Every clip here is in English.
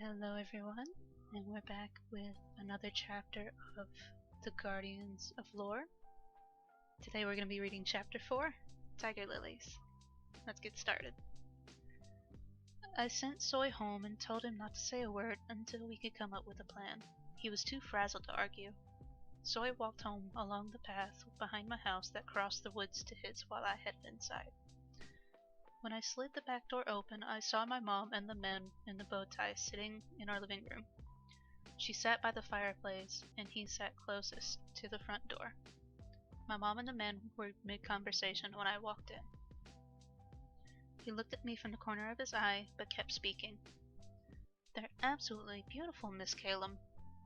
Hello, everyone, and we're back with another chapter of The Guardians of Lore. Today we're going to be reading Chapter 4, Tiger Lilies. Let's get started. I sent Soy home and told him not to say a word until we could come up with a plan. He was too frazzled to argue. Soy walked home along the path behind my house that crossed the woods to his while I headed inside. When I slid the back door open, I saw my mom and the men in the bow tie sitting in our living room. She sat by the fireplace, and he sat closest to the front door. My mom and the men were mid-conversation when I walked in. He looked at me from the corner of his eye, but kept speaking. "They're absolutely beautiful, Miss Calum.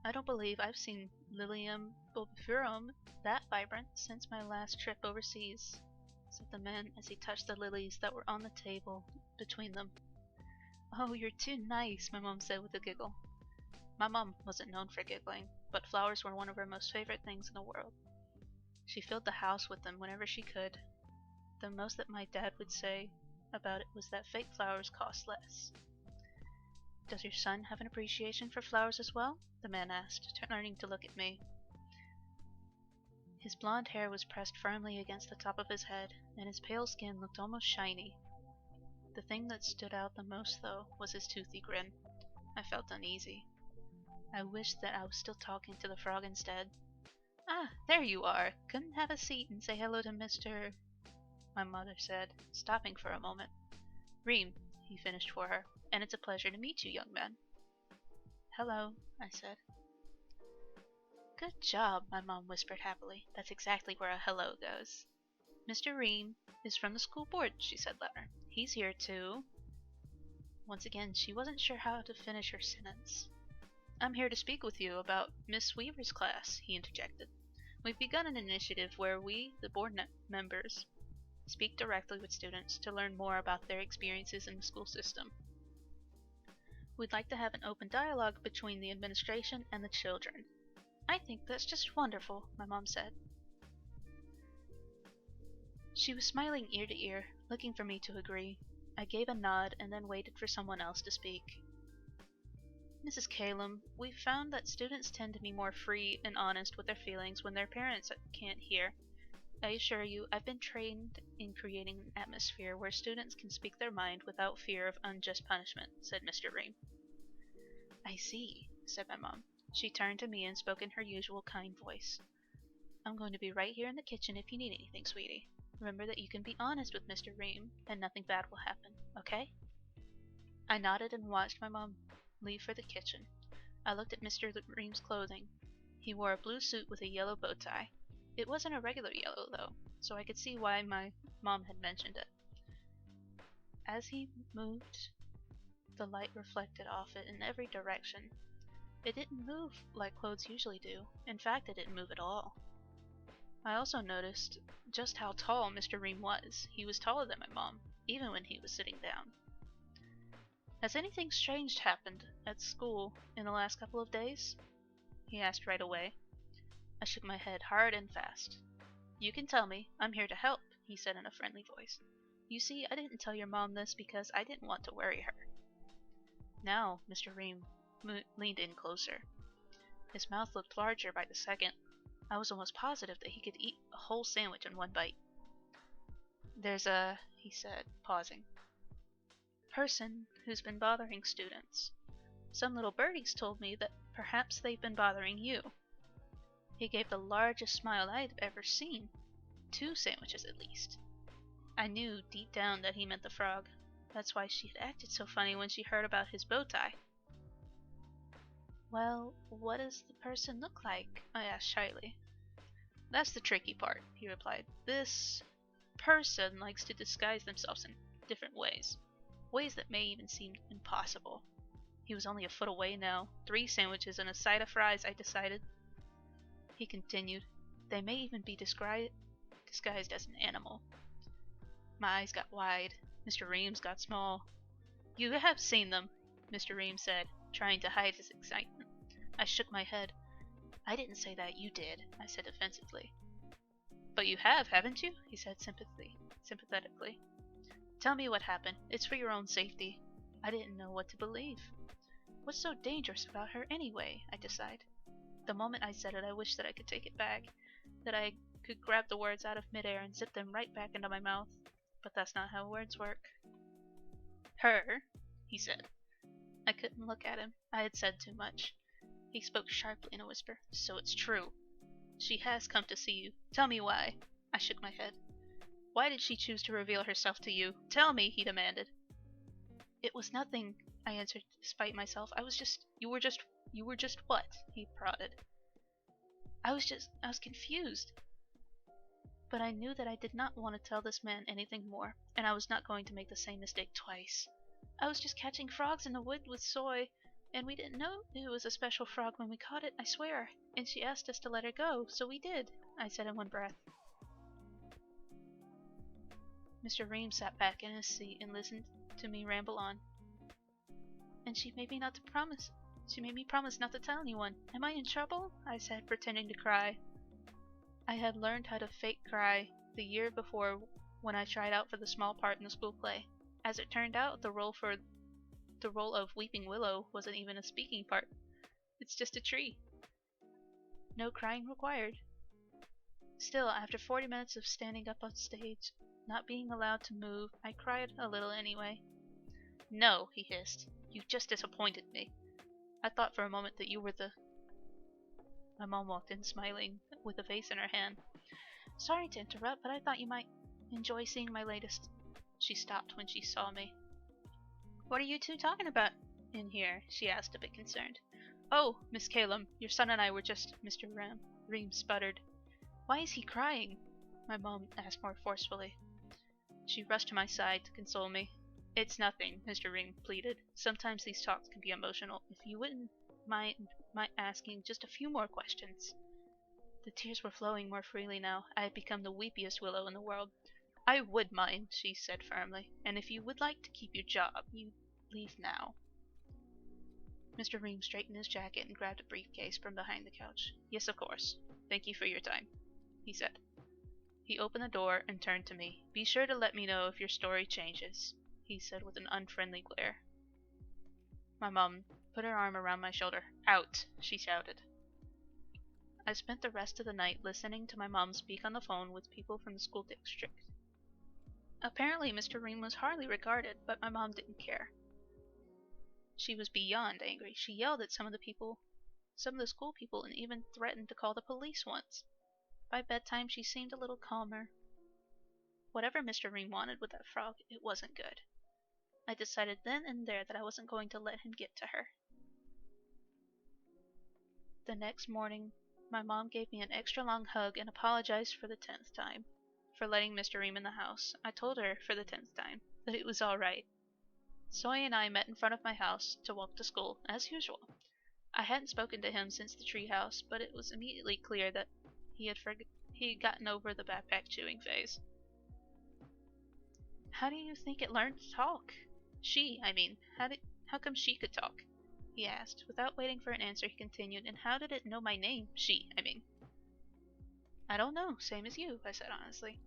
I don't believe I've seen Lilium bulbiferum that vibrant since my last trip overseas," said the man as he touched the lilies that were on the table between them. "Oh, you're too nice," my mom said with a giggle. My mom wasn't known for giggling, but flowers were one of her most favorite things in the world. She filled the house with them whenever she could. The most that my dad would say about it was that fake flowers cost less. "Does your son have an appreciation for flowers as well?" the man asked, turning to look at me. His blonde hair was pressed firmly against the top of his head, and his pale skin looked almost shiny. The thing that stood out the most, though, was his toothy grin. I felt uneasy. I wished that I was still talking to the frog instead. "Ah, there you are! Couldn't have a seat and say hello to Mr. my mother said, stopping for a moment. "Reem," he finished for her, "and it's a pleasure to meet you, young man." "Hello," I said. "Good job," my mom whispered happily. "That's exactly where a hello goes." "Mr. Reem is from the school board," she said louder. "He's here to—" Once again, she wasn't sure how to finish her sentence. "I'm here to speak with you about Miss Weaver's class," he interjected. "We've begun an initiative where we, the board members, speak directly with students to learn more about their experiences in the school system. We'd like to have an open dialogue between the administration and the children." "I think that's just wonderful," my mom said. She was smiling ear to ear, looking for me to agree. I gave a nod and then waited for someone else to speak. "Mrs. Calum, we've found that students tend to be more free and honest with their feelings when their parents can't hear. I assure you, I've been trained in creating an atmosphere where students can speak their mind without fear of unjust punishment," said Mr. Reem. "I see," said my mom. She turned to me and spoke in her usual kind voice. "I'm going to be right here in the kitchen if you need anything, sweetie. Remember that you can be honest with Mr. Reem, and nothing bad will happen, okay?" I nodded and watched my mom leave for the kitchen. I looked at Mr. Reem's clothing. He wore a blue suit with a yellow bow tie. It wasn't a regular yellow, though, so I could see why my mom had mentioned it. As he moved, the light reflected off it in every direction. It didn't move like clothes usually do. In fact, it didn't move at all. I also noticed just how tall Mr. Reem was. He was taller than my mom, even when he was sitting down. "Has anything strange happened at school in the last couple of days?" he asked right away. I shook my head hard and fast. "You can tell me. I'm here to help," he said in a friendly voice. "You see, I didn't tell your mom this because I didn't want to worry her." Now Mr. Reem leaned in closer. His mouth looked larger by the second. I was almost positive that he could eat a whole sandwich in one bite. "There's a," he said, pausing, "person who's been bothering students. Some little birdies told me that perhaps they've been bothering you." He gave the largest smile I'd ever seen. 2 sandwiches at least. I knew deep down that he meant the frog. That's why she had acted so funny when she heard about his bow tie. "Well, what does the person look like?" I asked shyly. "That's the tricky part," he replied. "This person likes to disguise themselves in different ways. Ways that may even seem impossible." He was only a foot away now. 3 sandwiches and a side of fries, I decided. He continued, "They may even be disguised as an animal." My eyes got wide. Mr. Reem's got small. "You have seen them," Mr. Reem said, trying to hide his excitement. I shook my head. "I didn't say that, you did," I said defensively. "But you have, haven't you?" he said sympathetically. "Tell me what happened. It's for your own safety." I didn't know what to believe. What's so dangerous about her anyway? I decide. The moment I said it, I wished that I could take it back, that I could grab the words out of midair and zip them right back into my mouth. But that's not how words work. Her, he said. I couldn't look at him. I had said too much. He spoke sharply in a whisper. So it's true. She has come to see you. Tell me why. I shook my head. Why did she choose to reveal herself to you? Tell me, he demanded. It was nothing, I answered despite myself. You were just what? He prodded. I was confused. But I knew that I did not want to tell this man anything more, and I was not going to make the same mistake twice. I was just catching frogs in the wood with Soy, and we didn't know it was a special frog when we caught it, I swear. And she asked us to let her go, so we did, I said in one breath. Mr. Ream sat back in his seat and listened to me ramble on. And she made me promise not to tell anyone. Am I in trouble? I said, pretending to cry. I had learned how to fake cry the year before when I tried out for the small part in the school play. As it turned out, the role of Weeping Willow wasn't even a speaking part. It's just a tree. No crying required. Still, after 40 minutes of standing up on stage, not being allowed to move, I cried a little anyway. No, he hissed. You just disappointed me. I thought for a moment that you were the... My mom walked in smiling, with a vase in her hand. Sorry to interrupt, but I thought you might enjoy seeing my latest... She stopped when she saw me. What are you two talking about in here? She asked, a bit concerned. Oh, Miss Calum, your son and I were just... Mr. Ream sputtered. Why is he crying? My mom asked more forcefully. She rushed to my side to console me. It's nothing, Mr. Ream pleaded. Sometimes these talks can be emotional. If you wouldn't mind asking just a few more questions. The tears were flowing more freely now. I had become the weepiest Willow in the world. I would mind, she said firmly. And if you would like to keep your job, you leave now. Mr. Ream straightened his jacket and grabbed a briefcase from behind the couch. Yes, of course. Thank you for your time, he said. He opened the door and turned to me. Be sure to let me know if your story changes, he said with an unfriendly glare. My mom put her arm around my shoulder. Out, she shouted. I spent the rest of the night listening to my mom speak on the phone with people from the school district. Apparently Mr. Ream was hardly regarded, but my mom didn't care. She was beyond angry. She yelled at some of the school people, and even threatened to call the police once. By bedtime she seemed a little calmer. Whatever Mr. Ream wanted with that frog, it wasn't good. I decided then and there that I wasn't going to let him get to her. The next morning, my mom gave me an extra long hug and apologized for the 10th time for letting Mr. Ream in the house. I told her for the 10th time that it was all right. Soy and I met in front of my house to walk to school, as usual. I hadn't spoken to him since the treehouse, but it was immediately clear that he had gotten over the backpack chewing phase. How do you think it learned to talk? How come she could talk? He asked. Without waiting for an answer, he continued, and how did it know my name? I don't know, same as you, I said honestly.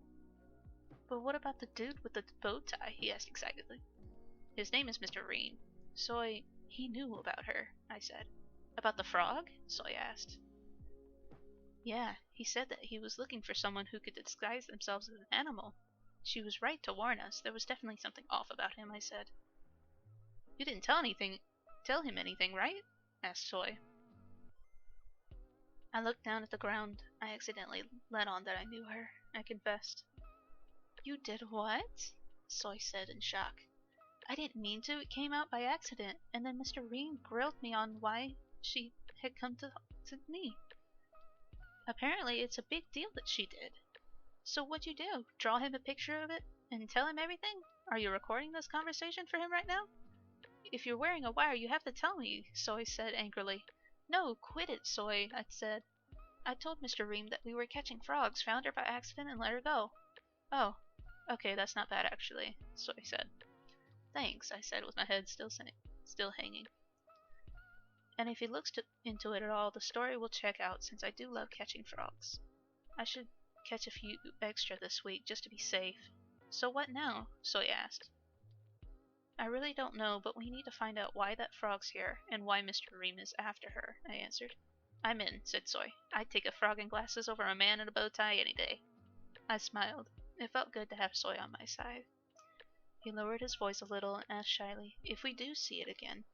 But what about the dude with the bow tie? He asked excitedly. His name is Mr. Ream. Soy, he knew about her, I said. About the frog? Soy asked. Yeah, he said that he was looking for someone who could disguise themselves as an animal. She was right to warn us. There was definitely something off about him, I said. You didn't tell him anything, right? Asked Soy. I looked down at the ground. I accidentally let on that I knew her, I confessed. You did what? Soy said in shock. I didn't mean to. It came out by accident. And then Mr. Ream grilled me on why she had come to me. Apparently it's a big deal that she did. So what'd you do? Draw him a picture of it and tell him everything? Are you recording this conversation for him right now? If you're wearing a wire, you have to tell me, Soy said angrily. No, quit it, Soy, I said. I told Mr. Ream that we were catching frogs, found her by accident, and let her go. Oh, okay, that's not bad actually, Soy said. Thanks, I said with my head still hanging. And if he looks into it at all, the story will check out since I do love catching frogs. I should catch a few extra this week just to be safe. So what now? Soy asked. I really don't know, but we need to find out why that frog's here, and why Mr. Reem is after her, I answered. I'm in, said Soy. I'd take a frog in glasses over a man in a bow tie any day. I smiled. It felt good to have Soy on my side. He lowered his voice a little and asked shyly, if we do see it again,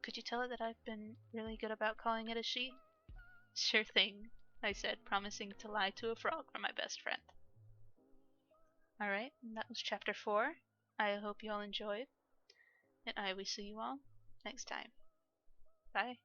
could you tell it that I've been really good about calling it a she? Sure thing, I said, promising to lie to a frog for my best friend. Alright, that was chapter 4. I hope you all enjoyed, and I will see you all next time. Bye.